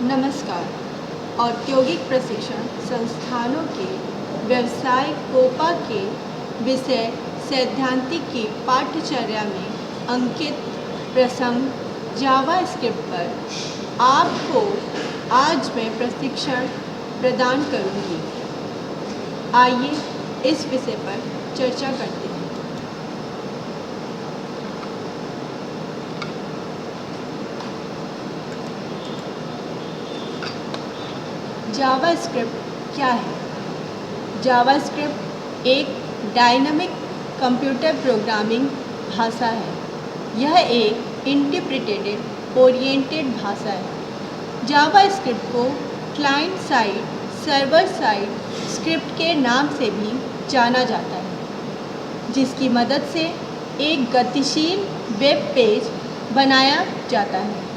नमस्कार। औद्योगिक प्रशिक्षण संस्थानों के व्यवसाय कोपा के विषय सैद्धांतिक की पाठ्यचर्या में अंकित प्रसंग जावास्क्रिप्ट पर आपको आज मैं प्रशिक्षण प्रदान करूंगी। आइए इस विषय पर चर्चा करते हैं। जावास्क्रिप्ट क्या है? जावास्क्रिप्ट एक डायनामिक कंप्यूटर प्रोग्रामिंग भाषा है। यह एक इंटरप्रेटेड ओरिएंटेड भाषा है। जावास्क्रिप्ट को client side, server side script के नाम से भी जाना जाता है, जिसकी मदद से एक गतिशील वेब पेज बनाया जाता है।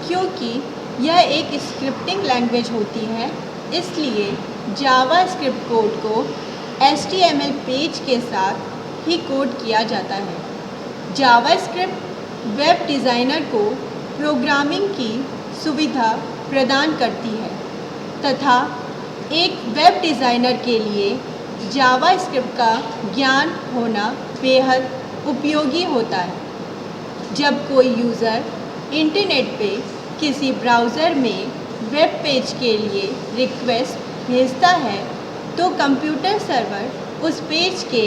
क्योंकि यह एक स्क्रिप्टिंग लैंग्वेज होती है, इसलिए जावास्क्रिप्ट कोड को HTML पेज के साथ ही कोड किया जाता है। जावास्क्रिप्ट वेब डिज़ाइनर को प्रोग्रामिंग की सुविधा प्रदान करती है तथा एक वेब डिज़ाइनर के लिए जावास्क्रिप्ट का ज्ञान होना बेहद उपयोगी होता है। जब कोई यूज़र इंटरनेट पे किसी ब्राउज़र में वेब पेज के लिए रिक्वेस्ट भेजता है तो कंप्यूटर सर्वर उस पेज के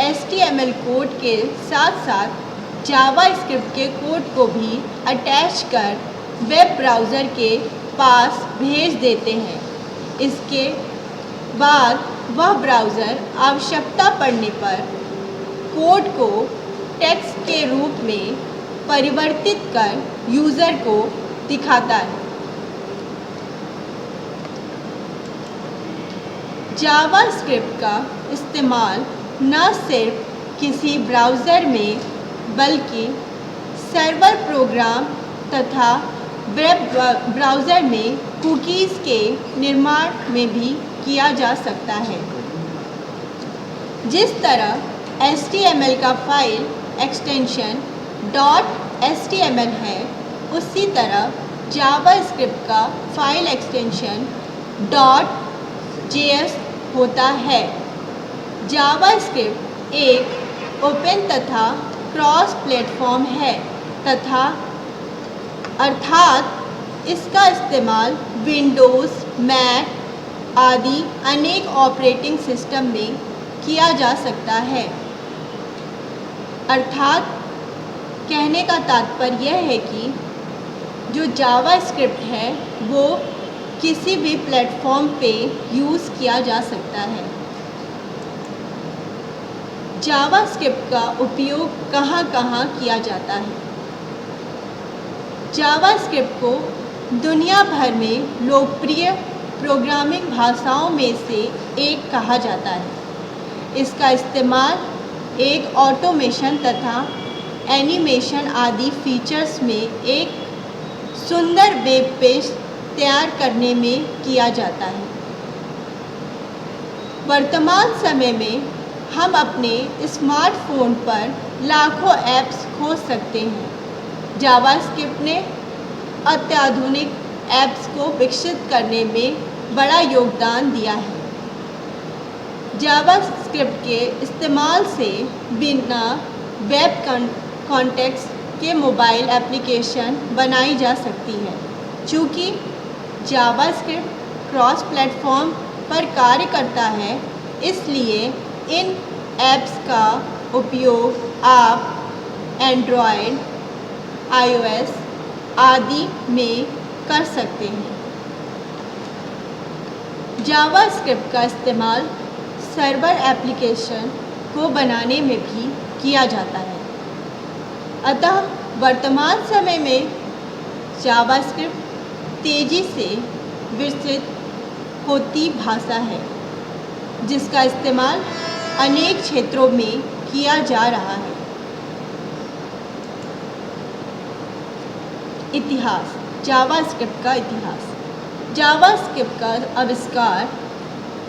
HTML कोड के साथ साथ जावास्क्रिप्ट के कोड को भी अटैच कर वेब ब्राउज़र के पास भेज देते हैं। इसके बाद वह ब्राउज़र आवश्यकता पड़ने पर कोड को टेक्स्ट के रूप में परिवर्तित कर यूज़र को दिखाता है। जावास्क्रिप्ट का इस्तेमाल न सिर्फ किसी ब्राउज़र में बल्कि सर्वर प्रोग्राम तथा वेब ब्राउज़र में कुकीज़ के निर्माण में भी किया जा सकता है। जिस तरह HTML का फाइल एक्सटेंशन .html है, उसी तरह जावास्क्रिप्ट का फाइल एक्सटेंशन .js होता है। जावास्क्रिप्ट एक ओपन तथा क्रॉस प्लेटफॉर्म है तथा अर्थात इसका इस्तेमाल विंडोज़, मैक आदि अनेक ऑपरेटिंग सिस्टम में किया जा सकता है। अर्थात कहने का तात्पर्य यह है कि जो जावास्क्रिप्ट है वो किसी भी प्लेटफॉर्म पे यूज़ किया जा सकता है। जावास्क्रिप्ट का उपयोग कहाँ कहाँ किया जाता है? जावास्क्रिप्ट को दुनिया भर में लोकप्रिय प्रोग्रामिंग भाषाओं में से एक कहा जाता है। इसका इस्तेमाल एक ऑटोमेशन तथा एनिमेशन आदि फीचर्स में एक सुंदर वेब पेज तैयार करने में किया जाता है। वर्तमान समय में हम अपने स्मार्टफोन पर लाखों ऐप्स खोज सकते हैं। जावास्क्रिप्ट ने अत्याधुनिक ऐप्स को विकसित करने में बड़ा योगदान दिया है। जावास्क्रिप्ट के इस्तेमाल से बिना वेब कॉन्टेक्स्ट के मोबाइल एप्लीकेशन बनाई जा सकती है। चूँकि जावास्क्रिप्ट क्रॉस प्लेटफॉर्म पर कार्य करता है, इसलिए इन ऐप्स का उपयोग आप एंड्रॉयड, iOS आदि में कर सकते हैं। जावास्क्रिप्ट का इस्तेमाल सर्वर एप्लीकेशन को बनाने में भी किया जाता है। अतः वर्तमान समय में जावास्क्रिप्ट तेज़ी से विकसित होती भाषा है, जिसका इस्तेमाल अनेक क्षेत्रों में किया जा रहा है। इतिहास। जावास्क्रिप्ट का इतिहास। जावास्क्रिप्ट का आविष्कार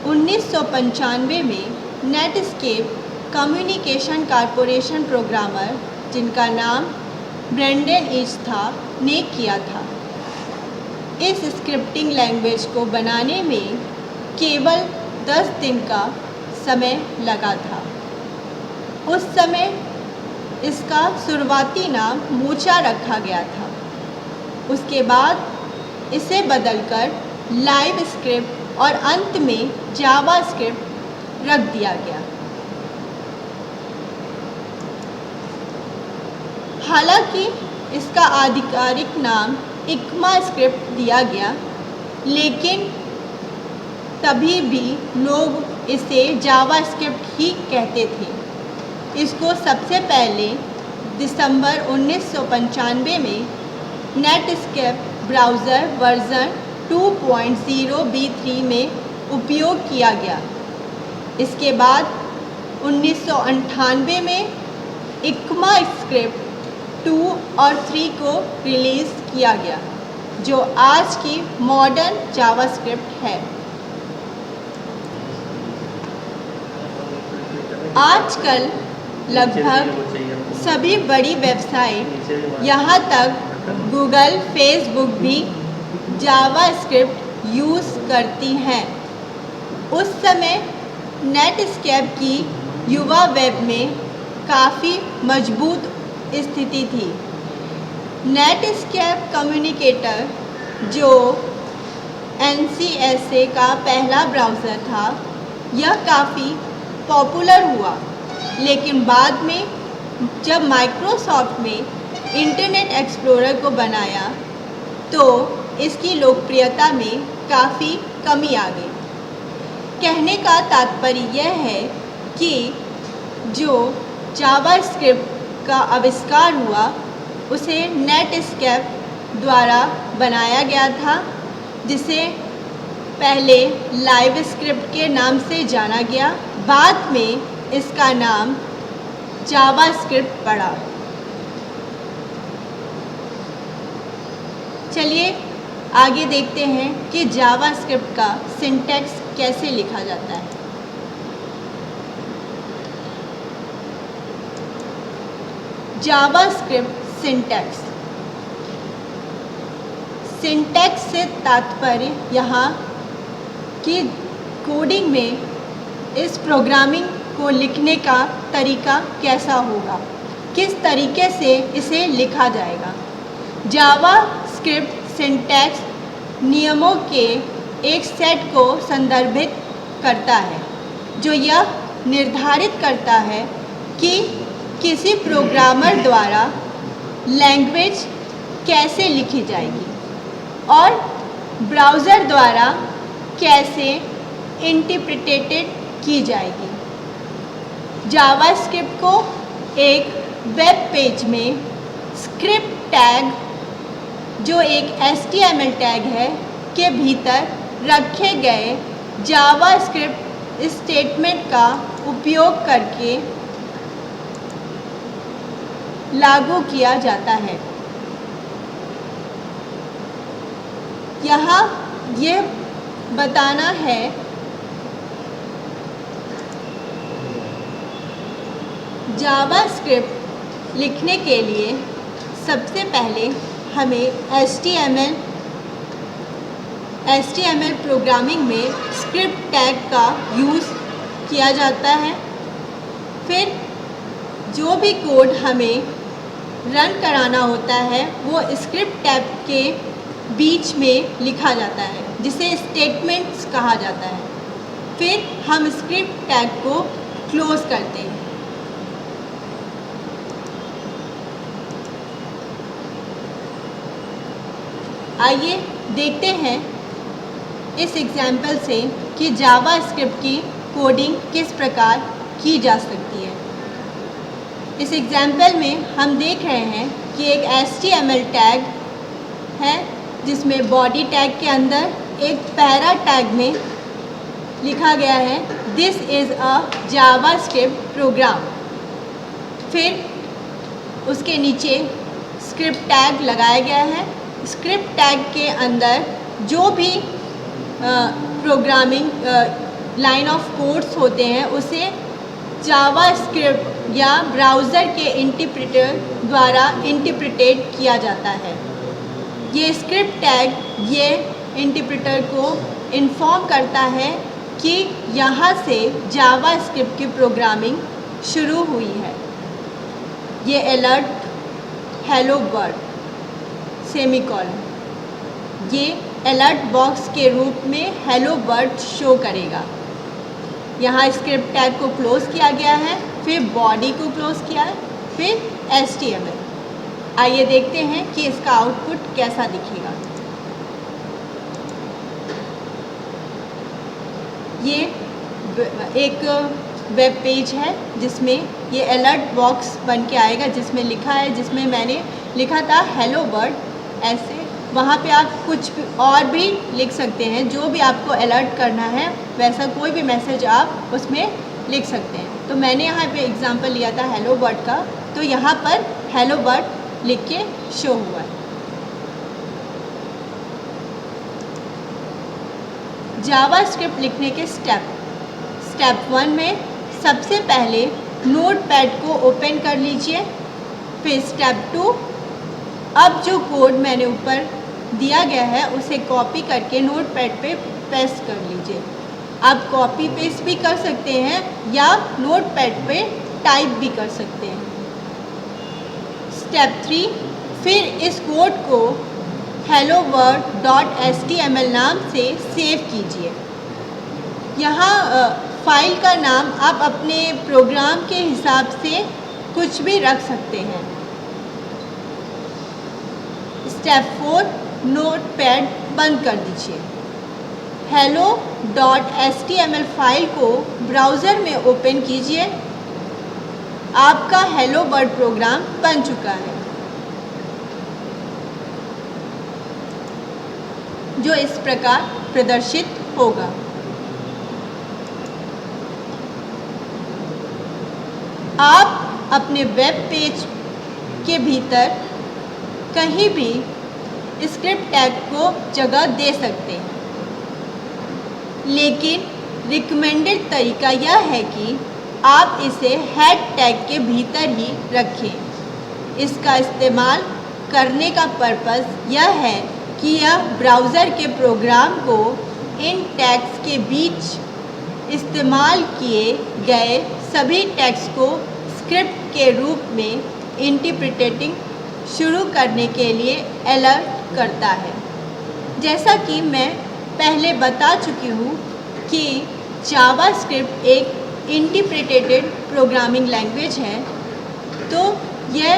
1995 में नेटस्केप कम्युनिकेशन कॉरपोरेशन प्रोग्रामर, जिनका नाम ब्रेंडन ईच था, ने किया था। इस स्क्रिप्टिंग लैंग्वेज को बनाने में केवल 10 दिन का समय लगा था। उस समय इसका शुरुआती नाम मोचा रखा गया था। उसके बाद इसे बदलकर लाइव स्क्रिप्ट और अंत में जावा स्क्रिप्ट रख दिया गया। हालांकि इसका आधिकारिक नाम इक्मा स्क्रिप्ट दिया गया, लेकिन तभी भी लोग इसे जावा स्क्रिप्ट ही कहते थे। इसको सबसे पहले दिसंबर 1995 में नेटस्केप ब्राउज़र वर्जन 2.0 V3 में उपयोग किया गया। इसके बाद 1998 में इक्मा स्क्रिप्ट 2 और 3 को रिलीज़ किया गया, जो आज की मॉडर्न जावास्क्रिप्ट है। आजकल लगभग सभी बड़ी वेबसाइट, यहाँ तक गूगल, फेसबुक भी जावास्क्रिप्ट यूज़ करती हैं। उस समय नेटस्केप की युवा वेब में काफ़ी मजबूत स्थिति थी। नेटस्केप कम्युनिकेटर, जो NCSA का पहला ब्राउज़र था, यह काफ़ी पॉपुलर हुआ, लेकिन बाद में जब माइक्रोसॉफ्ट ने इंटरनेट एक्सप्लोरर को बनाया तो इसकी लोकप्रियता में काफ़ी कमी आ गई। कहने का तात्पर्य यह है कि जो जावास्क्रिप्ट का आविष्कार हुआ उसे नेटस्केप द्वारा बनाया गया था, जिसे पहले लाइव स्क्रिप्ट के नाम से जाना गया। बाद में इसका नाम जावास्क्रिप्ट पड़ा। चलिए आगे देखते हैं कि जावास्क्रिप्ट का सिंटैक्स कैसे लिखा जाता है। JavaScript syntax. सिंटैक्स से तात्पर्य यहाँ कि कोडिंग में इस प्रोग्रामिंग को लिखने का तरीका कैसा होगा, किस तरीके से इसे लिखा जाएगा। जावास्क्रिप्ट सिंटैक्स नियमों के एक सेट को संदर्भित करता है, जो यह निर्धारित करता है कि किसी प्रोग्रामर द्वारा लैंग्वेज कैसे लिखी जाएगी और ब्राउज़र द्वारा कैसे इंटरप्रेटेड की जाएगी। जावास्क्रिप्ट को एक वेब पेज में स्क्रिप्ट टैग, जो एक HTML टैग है, के भीतर रखे गए जावास्क्रिप्ट स्टेटमेंट का उपयोग करके लागू किया जाता है। यहाँ यह बताना है जावास्क्रिप्ट लिखने के लिए सबसे पहले हमें HTML प्रोग्रामिंग में स्क्रिप्ट टैग का यूज़ किया जाता है। फिर जो भी कोड हमें रन कराना होता है वो स्क्रिप्ट टैग के बीच में लिखा जाता है, जिसे स्टेटमेंट्स कहा जाता है। फिर हम स्क्रिप्ट टैग को क्लोज करते हैं। आइए देखते हैं इस एग्जाम्पल से कि जावास्क्रिप्ट की कोडिंग किस प्रकार की जा सकती है। इस एग्जाम्पल में हम देख रहे हैं कि एक HTML टैग है, जिसमें बॉडी टैग के अंदर एक पैरा टैग में लिखा गया है this is a JavaScript program. फिर उसके नीचे स्क्रिप्ट टैग लगाया गया है। स्क्रिप्ट टैग के अंदर जो भी प्रोग्रामिंग लाइन ऑफ कोड्स होते हैं उसे जावास्क्रिप्ट या ब्राउज़र के इंटरप्रेटर द्वारा इंटरप्रेटेड किया जाता है। ये स्क्रिप्ट टैग ये इंटरप्रेटर को इन्फॉर्म करता है कि यहाँ से जावास्क्रिप्ट की प्रोग्रामिंग शुरू हुई है। ये अलर्ट हेलो वर्ल्ड सेमीकोलन, ये अलर्ट बॉक्स के रूप में हेलो वर्ल्ड शो करेगा। यहाँ स्क्रिप्ट टैग को क्लोज़ किया गया है, फिर बॉडी को क्लोज़ किया है, फिर HTML। आइए देखते हैं कि इसका आउटपुट कैसा दिखेगा। ये एक वेब पेज है जिसमें ये अलर्ट बॉक्स बन के आएगा, जिसमें लिखा है, जिसमें मैंने लिखा था हेलो वर्ल्ड, ऐसे वहाँ पे आप कुछ और भी लिख सकते हैं, जो भी आपको अलर्ट करना है वैसा कोई भी मैसेज आप उसमें लिख सकते हैं। तो मैंने यहाँ पे एग्जांपल लिया था हेलो वर्ल्ड का, तो यहाँ पर हेलो वर्ल्ड लिख के शो हुआ है। जावास्क्रिप्ट लिखने के स्टेप 1 में सबसे पहले नोटपैड को ओपन कर लीजिए। फिर स्टेप 2, अब जो कोड मैंने ऊपर दिया गया है उसे कॉपी करके नोटपैड पे पेस्ट कर लीजिए। आप कॉपी पेस्ट भी कर सकते हैं या नोटपैड पे टाइप भी कर सकते हैं। स्टेप 3, फिर इस कोड को helloworld.html नाम से सेव कीजिए। यहाँ फाइल का नाम आप अपने प्रोग्राम के हिसाब से कुछ भी रख सकते हैं। स्टेप 4, नोटपैड बंद कर दीजिए। hello.html फाइल को ब्राउज़र में ओपन कीजिए। आपका हेलो वर्ल्ड प्रोग्राम बन चुका है, जो इस प्रकार प्रदर्शित होगा। आप अपने वेब पेज के भीतर कहीं भी स्क्रिप्ट टैग को जगह दे सकते हैं, लेकिन रिकमेंडेड तरीका यह है कि आप इसे हेड टैग के भीतर ही रखें। इसका इस्तेमाल करने का पर्पस यह है कि यह ब्राउज़र के प्रोग्राम को इन टैग्स के बीच इस्तेमाल किए गए सभी टैग्स को स्क्रिप्ट के रूप में इंटरप्रेटिंग शुरू करने के लिए अलर्ट करता है। जैसा कि मैं पहले बता चुकी हूँ कि जावास्क्रिप्ट एक इंटरप्रेटेड प्रोग्रामिंग लैंग्वेज है, तो यह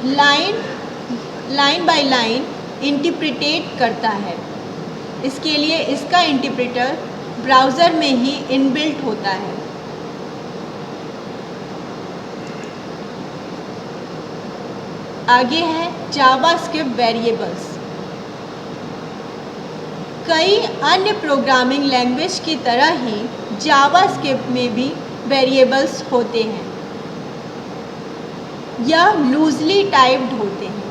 लाइन बाय लाइन इंटरप्रेटेट करता है। इसके लिए इसका इंटरप्रेटर ब्राउज़र में ही इनबिल्ट होता है। आगे है जावास्क्रिप्ट वेरिएबल्स। कई अन्य प्रोग्रामिंग लैंग्वेज की तरह ही जावास्क्रिप्ट में भी वेरिएबल्स होते हैं। यह लूजली टाइप्ड होते हैं,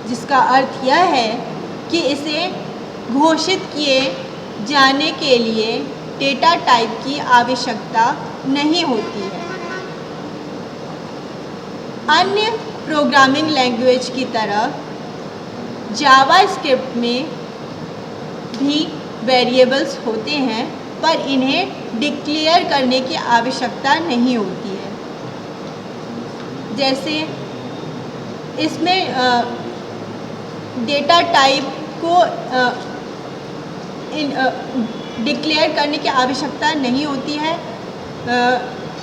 जिसका अर्थ यह है कि इसे घोषित किए जाने के लिए डेटा टाइप की आवश्यकता नहीं होती है। अन्य प्रोग्रामिंग लैंग्वेज की तरह जावास्क्रिप्ट में भी वेरिएबल्स होते हैं, पर इन्हें डिक्लेयर करने की आवश्यकता नहीं होती है। जैसे इसमें डेटा टाइप को डिक्लेयर करने की आवश्यकता नहीं होती है।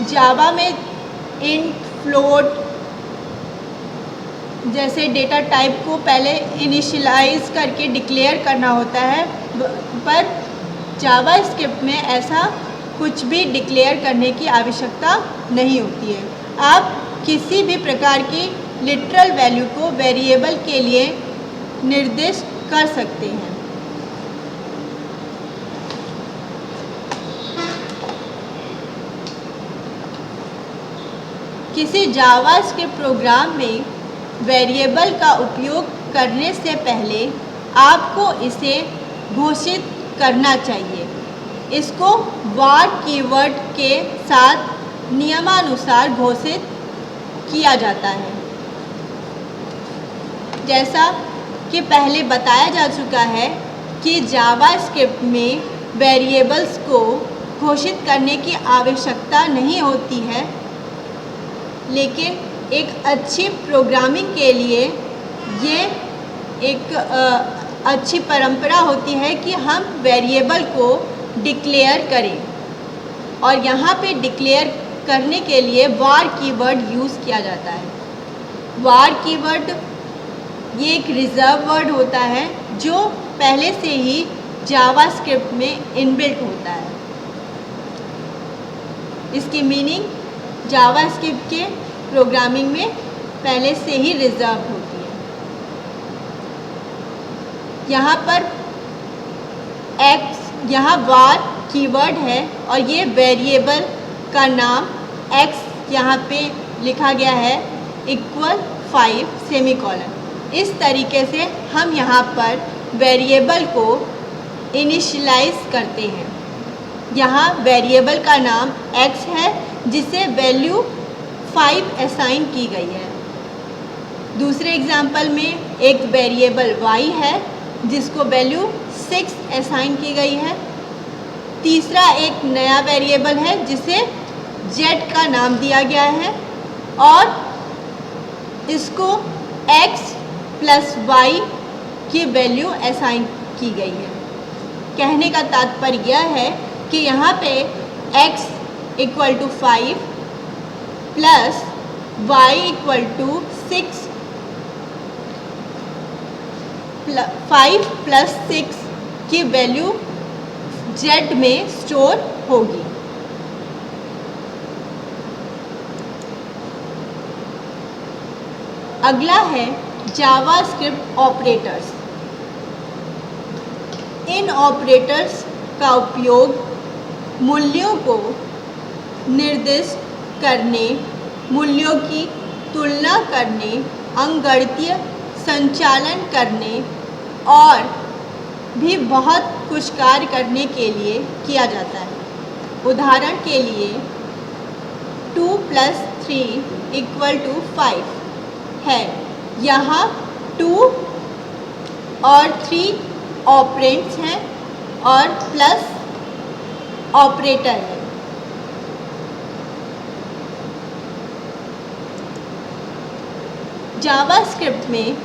जावा में इंट, फ्लोट जैसे डेटा टाइप को पहले इनिशियलाइज करके डिक्लेयर करना होता है, पर जावास्क्रिप्ट में ऐसा कुछ भी डिक्लेयर करने की आवश्यकता नहीं होती है। आप किसी भी प्रकार की लिटरल वैल्यू को वेरिएबल के लिए निर्दिष्ट कर सकते हैं। किसी जावास्क्रिप्ट प्रोग्राम में वेरिएबल का उपयोग करने से पहले आपको इसे घोषित करना चाहिए। इसको var कीवर्ड के साथ नियमानुसार घोषित किया जाता है। जैसा कि पहले बताया जा चुका है कि जावास्क्रिप्ट में वेरिएबल्स को घोषित करने की आवश्यकता नहीं होती है, लेकिन एक अच्छी प्रोग्रामिंग के लिए ये एक अच्छी परंपरा होती है कि हम वेरिएबल को डिक्लेयर करें, और यहाँ पे डिक्लेयर करने के लिए वार कीवर्ड यूज़ किया जाता है। वार कीवर्ड ये एक रिजर्व वर्ड होता है जो पहले से ही जावास्क्रिप्ट में इनबिल्ट होता है। इसकी मीनिंग जावास्क्रिप्ट के प्रोग्रामिंग में पहले से ही रिजर्व होती है। यहाँ पर यहाँ वार कीवर्ड है और ये वेरिएबल का नाम x यहाँ पे लिखा गया है =5 सेमीकोलन। इस तरीके से हम यहाँ पर वेरिएबल को इनिशियलाइज करते हैं। यहाँ वेरिएबल का नाम x है जिसे वैल्यू 5 असाइन की गई है। दूसरे एग्जाम्पल में एक वेरिएबल y है जिसको वैल्यू 6 असाइन की गई है। तीसरा एक नया वेरिएबल है जिसे z का नाम दिया गया है और इसको x + y की वैल्यू असाइन की गई है। कहने का तात्पर्य यह है कि यहाँ पे x = 5 प्लस y = 6, 5 + 6 की वैल्यू z में स्टोर होगी। अगला है जावास्क्रिप्ट ऑपरेटर्स। इन ऑपरेटर्स का उपयोग मूल्यों को निर्दिष्ट करने, मूल्यों की तुलना करने, अंकगणितीय संचालन करने और भी बहुत कुछ कार्य करने के लिए किया जाता है। उदाहरण के लिए 2 + 3 = 5 है। यहाँ 2 और 3 ऑपरेंड्स हैं और प्लस ऑपरेटर है। जावास्क्रिप्ट में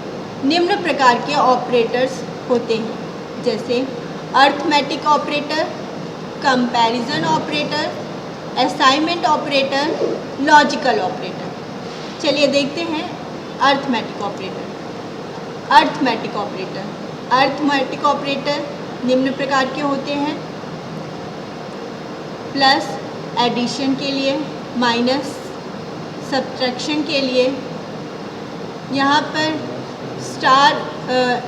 निम्न प्रकार के ऑपरेटर्स होते हैं, जैसे arithmetic operator, comparison operator, assignment operator, logical operator. चलिए देखते हैं अर्थमेटिक ऑपरेटर। अर्थमेटिक ऑपरेटर निम्न प्रकार के होते हैं: प्लस एडिशन के लिए, माइनस सब्ट्रैक्शन के लिए। यहाँ पर स्टार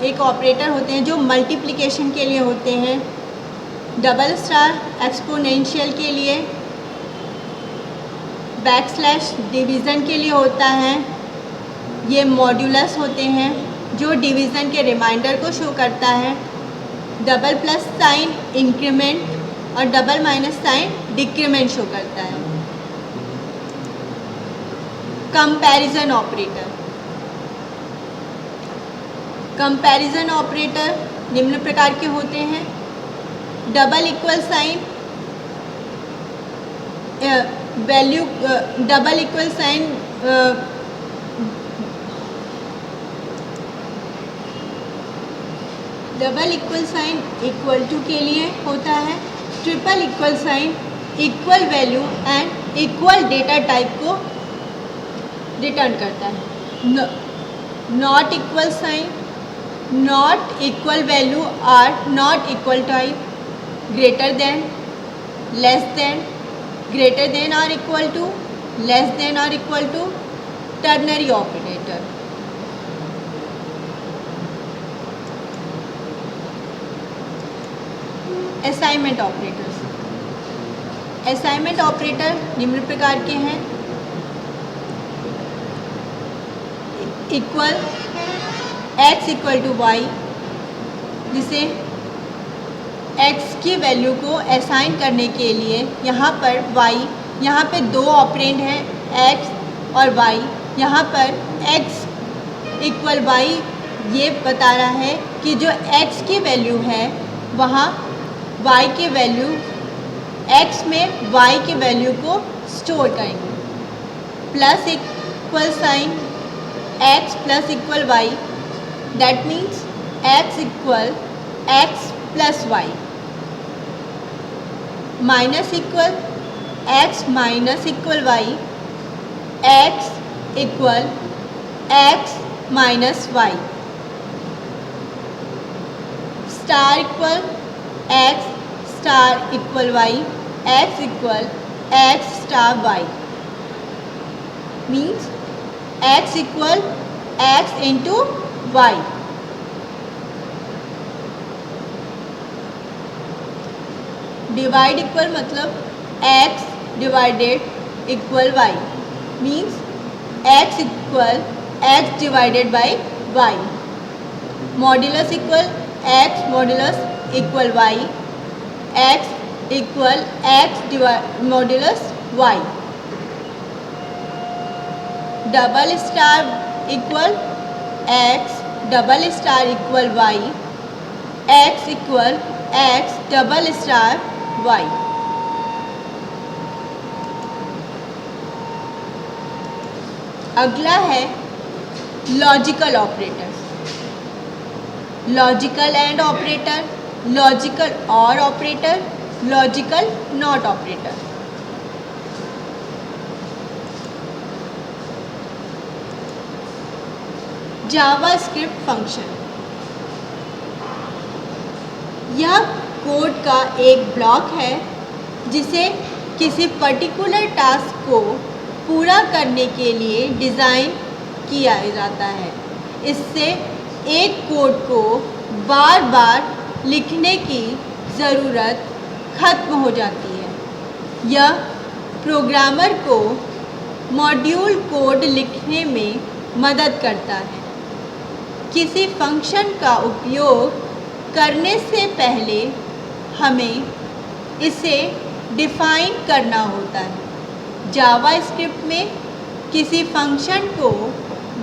एक ऑपरेटर होते हैं जो मल्टीप्लिकेशन के लिए होते हैं, डबल स्टार एक्सपोनेंशियल के लिए, बैकस्लैश डिवीज़न के लिए होता है। ये मॉड्यूलस होते हैं जो डिवीज़न के रिमाइंडर को शो करता है। डबल प्लस साइन इंक्रीमेंट और double minus sign decrement show करता है। कंपैरिजन ऑपरेटर निम्न प्रकार के होते हैं: double equal sign value, double equal sign equal to के लिए होता है। Triple equal sign equal value and equal data type को रिटर्न करता है। Not equal sign, not equal value or not equal type, greater than, less than, greater than और equal to, less then और equal to, ternary operator. Assignment operator निम्न प्रकार के हैं: equal x = y, जिसे x की वैल्यू को assign करने के लिए यहाँ पर y यहाँ पे दो ऑपरेंड हैं x और y। यहाँ पर x इक्वल y ये बता रहा है कि जो x की वैल्यू है वहाँ y के वैल्यू x में y के वैल्यू को स्टोर करेंगे। Plus equal sign x plus equal y, that means x equal x plus y। Minus equal x minus equal y, x equal x minus y। Star equal x star equal y, x equal x star y। Means x equal x into y। Divide equal मतलब x divided equal y, means x equal x divided by y। Modulus equal x modulus equal y, x equal x modulus y। Double star equal x double star equal y, x equal x double star y। अगला है logical operators. Logical and operator, logical or operator, logical not operator. JavaScript function, यह code का एक block है जिसे किसी particular task को पूरा करने के लिए डिज़ाइन किया जाता है। इससे एक कोड को बार बार लिखने की ज़रूरत खत्म हो जाती है। यह प्रोग्रामर को मॉड्यूल कोड लिखने में मदद करता है। किसी फंक्शन का उपयोग करने से पहले हमें इसे डिफ़ाइन करना होता है। जावास्क्रिप्ट में किसी फंक्शन को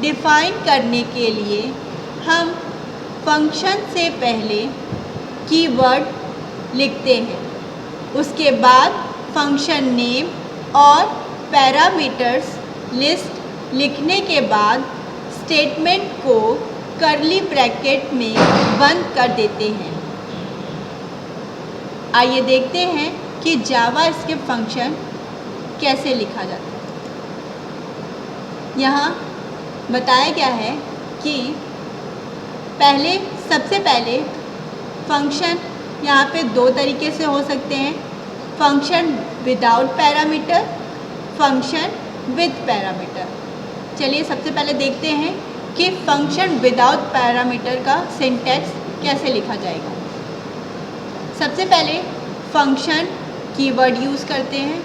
डिफ़ाइन करने के लिए हम फंक्शन से पहले कीवर्ड लिखते हैं। उसके बाद फंक्शन नेम और पैरामीटर्स लिस्ट लिखने के बाद स्टेटमेंट को कर्ली ब्रैकेट में बंद कर देते हैं। आइए देखते हैं कि जावास्क्रिप्ट फंक्शन कैसे लिखा जाता है। यहाँ बताया गया है कि सबसे पहले फंक्शन यहाँ पे दो तरीके से हो सकते हैं, function without parameter, function with parameter. चलिए सबसे पहले देखते हैं कि फंक्शन विदाउट पैरामीटर का सिंटैक्स कैसे लिखा जाएगा। सबसे पहले फंक्शन कीवर्ड यूज़ करते हैं।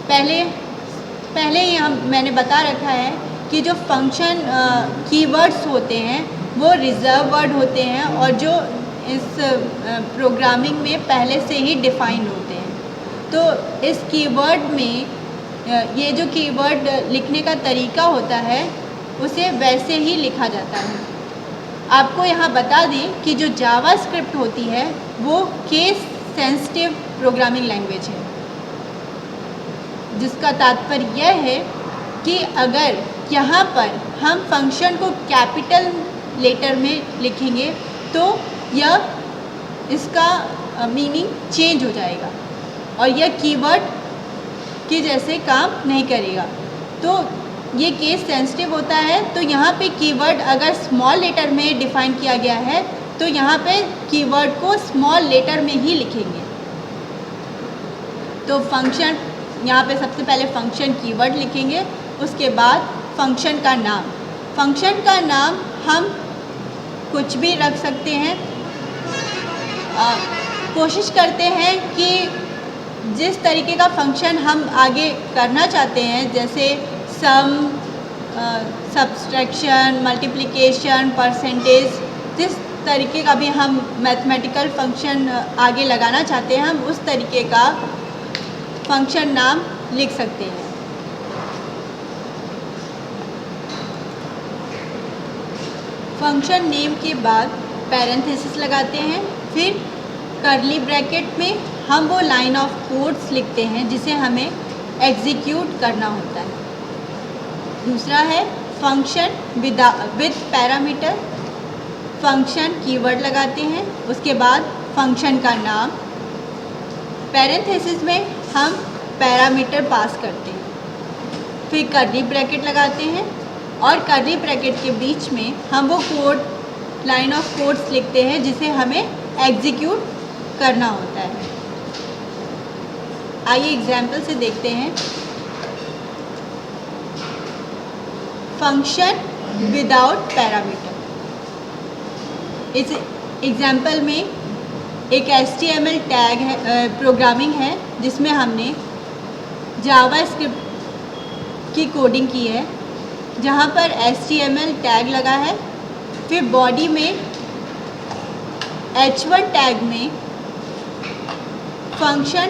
पहले यहाँ मैंने बता रखा है कि जो फंक्शन कीवर्ड्स होते हैं वो रिजर्व वर्ड होते हैं और जो इस प्रोग्रामिंग में पहले से ही डिफ़ाइन होते हैं। तो इस कीवर्ड में ये जो कीवर्ड लिखने का तरीका होता है उसे वैसे ही लिखा जाता है। आपको यहाँ बता दें कि जो जावास्क्रिप्ट होती है वो केस सेंसिटिव प्रोग्रामिंग लैंग्वेज है, जिसका तात्पर्य यह है कि अगर यहाँ पर हम फंक्शन को कैपिटल लेटर में लिखेंगे तो यह इसका मीनिंग चेंज हो जाएगा और यह कीवर्ड के जैसे काम नहीं करेगा। तो ये केस सेंसिटिव होता है। तो यहाँ पे कीवर्ड अगर स्मॉल लेटर में डिफ़ाइन किया गया है तो यहाँ पे कीवर्ड को स्मॉल लेटर में ही लिखेंगे। तो फंक्शन यहाँ पे सबसे पहले फंक्शन कीवर्ड लिखेंगे, उसके बाद फंक्शन का नाम। फंक्शन का नाम हम कुछ भी रख सकते हैं। कोशिश करते हैं कि जिस तरीके का फंक्शन हम आगे करना चाहते हैं, जैसे सम, सब्सट्रैक्शन, मल्टीप्लिकेशन, परसेंटेज, जिस तरीके का भी हम मैथमेटिकल फंक्शन आगे लगाना चाहते हैं हम उस तरीके का फंक्शन नाम लिख सकते हैं। फंक्शन नेम के बाद पैरेंथेसिस लगाते हैं, फिर कर्ली ब्रैकेट में हम वो लाइन ऑफ कोड्स लिखते हैं जिसे हमें एग्जीक्यूट करना होता है। दूसरा है function with parameter. Function keyword लगाते हैं, उसके बाद फंक्शन का नाम, पैरेंथेसिस में हम पैरामीटर पास करते हैं, फिर कर्ली ब्रैकेट लगाते हैं और कर्ली ब्रैकेट के बीच में हम वो कोड लाइन ऑफ कोड्स लिखते हैं जिसे हमें एग्जीक्यूट करना होता है। आइए एग्जाम्पल से देखते हैं। Function without parameter. इस एग्जाम्पल में एक HTML टैग है, प्रोग्रामिंग है जिसमें हमने जावा स्क्रिप्ट की कोडिंग की है, जहाँ पर HTML टैग लगा है, फिर बॉडी में H1 टैग में फंक्शन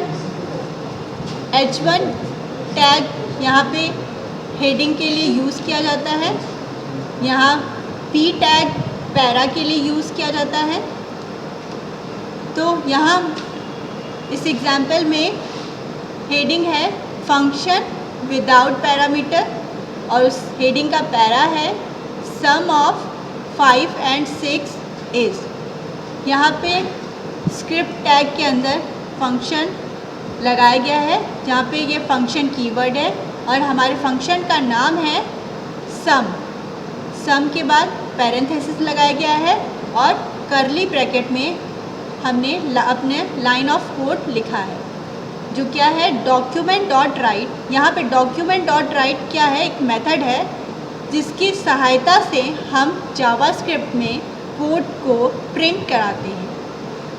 H1 टैग यहाँ पे हेडिंग के लिए यूज़ किया जाता है, यहाँ P टैग पैरा के लिए यूज़ किया जाता है। तो यहाँ इस एग्जाम्पल में हेडिंग है फंक्शन विदाउट पैरामीटर और उस हेडिंग का पैरा है सम ऑफ 5 and 6 इज़। यहाँ पे स्क्रिप्ट टैग के अंदर फंक्शन लगाया गया है, जहाँ पे ये फंक्शन कीवर्ड है और हमारे फंक्शन का नाम है सम। सम के बाद पैरेंथेसिस लगाया गया है और कर्ली ब्रैकेट में हमने अपने लाइन ऑफ कोड लिखा है जो क्या है डॉक्यूमेंट डॉट राइट। यहाँ पे डॉक्यूमेंट डॉट राइट क्या है, एक मेथड है जिसकी सहायता से हम जावास्क्रिप्ट में कोड को प्रिंट कराते हैं।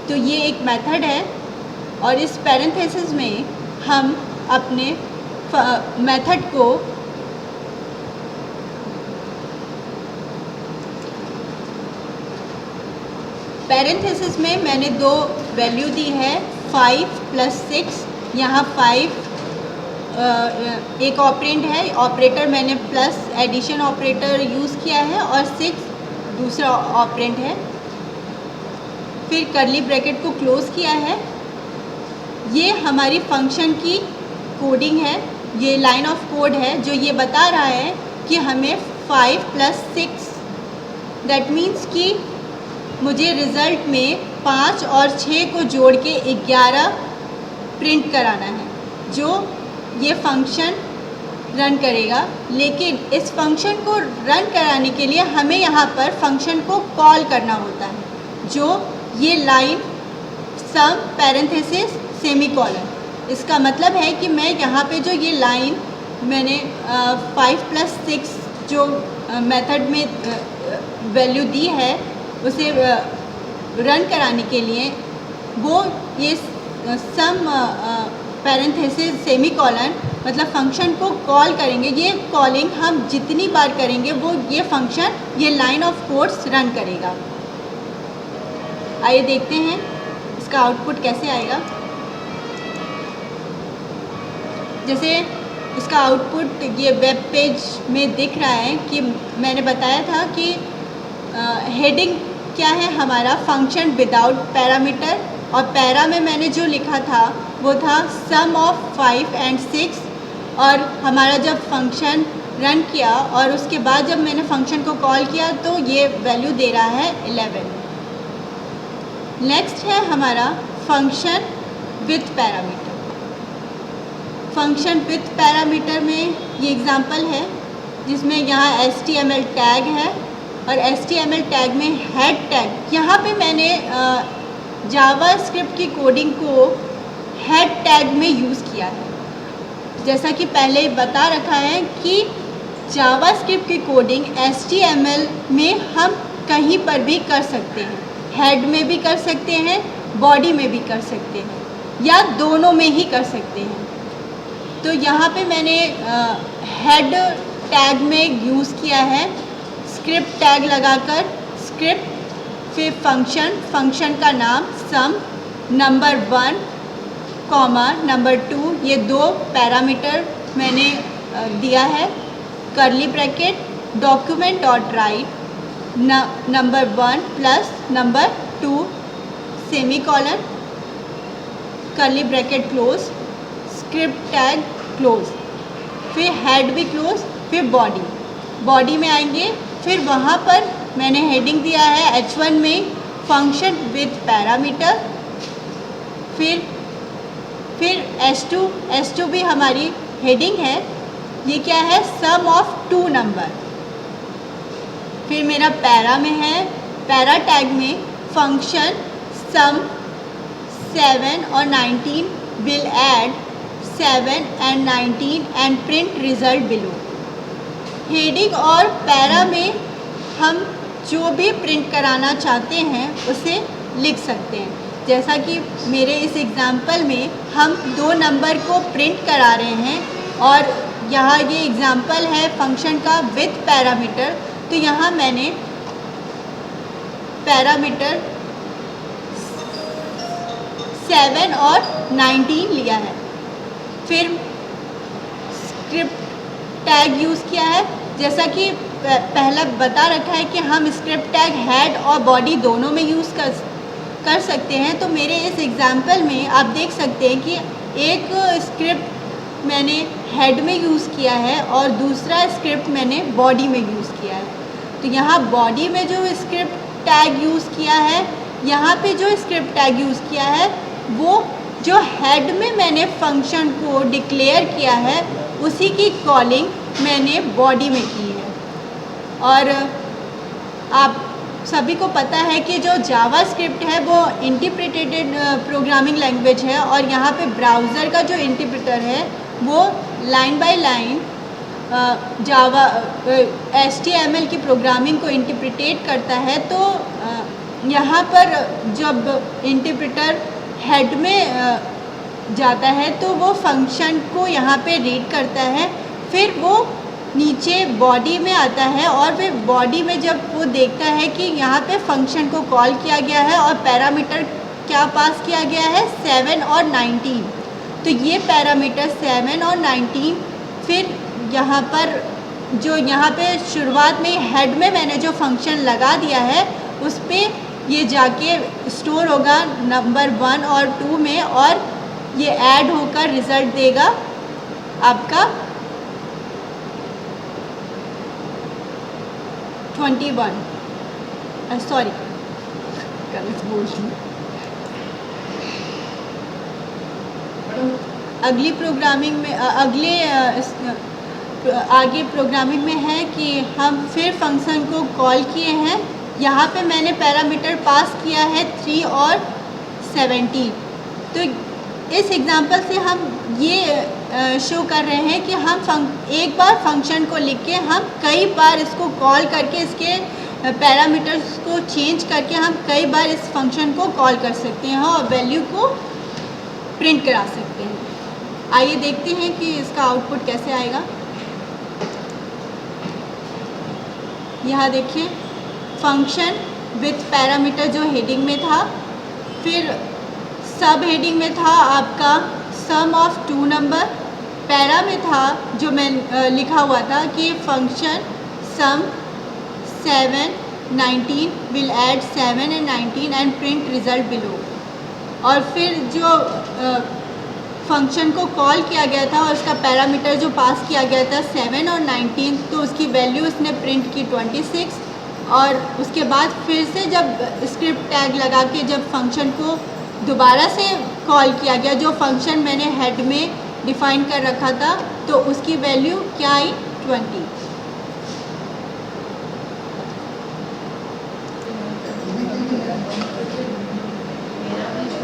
तो ये एक मेथड है और इस पैरेंथेसिस में हम अपने मेथड को पैरेंथेसिस में मैंने दो वैल्यू दी है 5 + 6। यहाँ 5 एक ऑपरेंड है, ऑपरेटर मैंने प्लस एडिशन ऑपरेटर यूज़ किया है और 6 दूसरा ऑपरेंड है। फिर कर्ली ब्रैकेट को क्लोज़ किया है। ये हमारी फंक्शन की कोडिंग है, ये लाइन ऑफ कोड है जो ये बता रहा है कि हमें 5 + 6 दैट मीन्स कि मुझे रिज़ल्ट में 5 और 6 को जोड़ के 11 प्रिंट कराना है जो ये फंक्शन रन करेगा। लेकिन इस फंक्शन को रन कराने के लिए हमें यहाँ पर फंक्शन को कॉल करना होता है, जो ये लाइन सम पैरेंथेसिस सेमीकोलन। इसका मतलब है कि मैं यहाँ पे जो ये लाइन मैंने 5 + 6 जो मेथड में वैल्यू दी है उसे रन कराने के लिए वो ये सम पैरेंथेसिस सेमीकोलन मतलब फंक्शन को कॉल करेंगे। ये कॉलिंग हम जितनी बार करेंगे वो ये फंक्शन ये लाइन ऑफ कोड्स रन करेगा। आइए देखते हैं इसका आउटपुट कैसे आएगा। जैसे इसका आउटपुट ये वेब पेज में दिख रहा है कि मैंने बताया था कि हेडिंग क्या है हमारा फंक्शन विदाउट पैरामीटर, और पैरा में मैंने जो लिखा था वो था सम ऑफ 5 and 6, और हमारा जब फंक्शन रन किया और उसके बाद जब मैंने फंक्शन को कॉल किया तो ये वैल्यू दे रहा है 11। नेक्स्ट है हमारा function with parameter. Function with parameter में ये एग्जांपल है जिसमें यहाँ HTML टैग है और HTML टैग में हेड टैग। यहाँ पे मैंने जावास्क्रिप्ट की कोडिंग को हेड टैग में यूज़ किया है। जैसा कि पहले बता रखा है कि जावास्क्रिप्ट की कोडिंग HTML में हम कहीं पर भी कर सकते हैं, हेड में भी कर सकते हैं, बॉडी में भी कर सकते हैं, या दोनों में ही कर सकते हैं। तो यहाँ पे मैंने हेड टैग में यूज़ किया है स्क्रिप्ट टैग लगाकर, स्क्रिप्ट फिर फंक्शन का नाम सम, नंबर 1, कॉमा नंबर 2, ये 2 पैरामीटर मैंने दिया है, curly bracket document dot right number 1 plus number 2 semicolon curly bracket close, script tag close, फिर हेड भी क्लोज, फिर बॉडी में आएंगे। फिर वहाँ पर मैंने हेडिंग दिया है H1 में फंक्शन विथ पैरामीटर, फिर H2 भी हमारी हेडिंग है, ये क्या है, सम ऑफ 2 नंबर। फिर मेरा पैरा में है, पैरा टैग में फंक्शन सम 7 और 19 will add 7 and 19 and print result below. Heading और पैरा में हम जो भी प्रिंट कराना चाहते हैं उसे लिख सकते हैं। जैसा कि मेरे इस एग्ज़ाम्पल में हम 2 नंबर को प्रिंट करा रहे हैं और यहाँ ये एग्ज़ाम्पल है फंक्शन का विथ पैरामीटर, तो यहाँ मैंने पैरामीटर 7 और 19 लिया है। फिर स्क्रिप्ट टैग यूज़ किया है, जैसा कि पहला बता रखा है कि हम स्क्रिप्ट टैग हेड और बॉडी दोनों में यूज़ कर सकते हैं। तो मेरे इस एग्ज़ाम्पल में आप देख सकते हैं कि एक स्क्रिप्ट मैंने हेड में यूज़ किया है और दूसरा स्क्रिप्ट मैंने बॉडी में यूज़ किया है। तो यहाँ बॉडी में जो स्क्रिप्ट टैग यूज़ किया है, यहाँ पे जो स्क्रिप्ट टैग यूज़ किया है, वो जो हेड में मैंने फंक्शन को डिक्लेयर किया है उसी की कॉलिंग मैंने बॉडी में की है। और आप सभी को पता है कि जो जावा स्क्रिप्ट है वो इंटरप्रेटेड प्रोग्रामिंग लैंग्वेज है और यहाँ पे ब्राउज़र का जो इंटरप्रेटर है वो line by line Java HTML की प्रोग्रामिंग को इंटरप्रेटेट करता है। तो यहाँ पर जब इंटरप्रेटर हेड में जाता है तो वो फंक्शन को यहाँ पे रीड करता है, फिर वो नीचे बॉडी में आता है और फिर बॉडी में जब वो देखता है कि यहाँ पे फंक्शन को कॉल किया गया है और पैरामीटर क्या पास किया गया है, 7 और 19, तो ये पैरामीटर 7 और 19 फिर यहाँ पर जो यहाँ पे शुरुआत में हेड में मैंने जो फंक्शन लगा दिया है उस पर ये जाके स्टोर होगा नंबर 1 और 2 में और ये ऐड होकर रिज़ल्ट देगा आपका 21। सॉरी अगली प्रोग्रामिंग में आगे प्रोग्रामिंग में है कि हम फिर फंक्शन को कॉल किए हैं। यहाँ पे मैंने पैरामीटर पास किया है 3 और 17। तो इस एग्ज़ाम्पल से हम ये शो कर रहे हैं कि हम एक बार फंक्शन को लिख के हम कई बार इसको कॉल करके इसके पैरामीटर्स को चेंज करके हम कई बार इस फंक्शन को कॉल कर सकते हैं और वैल्यू को प्रिंट करा सकते हैं। आइए देखते हैं कि इसका आउटपुट कैसे आएगा। यहाँ देखिए फंक्शन विथ पैरामीटर जो हेडिंग में था, फिर सब हेडिंग में था आपका सम ऑफ 2 नंबर, पैरा में था जो मैं लिखा हुआ था कि function sum 7 19 will add 7 and 19 and print result below. और फिर जो फंक्शन को कॉल किया गया था और उसका पैरामीटर जो पास किया गया था 7 और 19, तो उसकी वैल्यू उसने प्रिंट की 26। और उसके बाद फिर से जब स्क्रिप्ट टैग लगा के जब फंक्शन को दोबारा से कॉल किया गया, जो फंक्शन मैंने हेड में डिफ़ाइन कर रखा था, तो उसकी वैल्यू क्या आई, 20।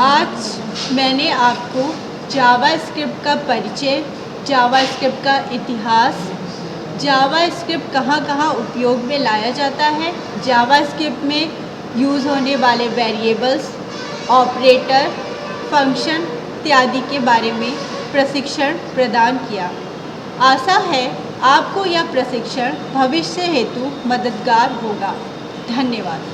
आज मैंने आपको जावा स्क्रिप्ट का परिचय, जावा स्क्रिप्ट का इतिहास, जावा स्क्रिप्ट कहाँ कहाँ उपयोग में लाया जाता है, जावा स्क्रिप्ट में यूज़ होने वाले वेरिएबल्स, ऑपरेटर, फंक्शन इत्यादि के बारे में प्रशिक्षण प्रदान किया। आशा है आपको यह प्रशिक्षण भविष्य हेतु मददगार होगा। धन्यवाद।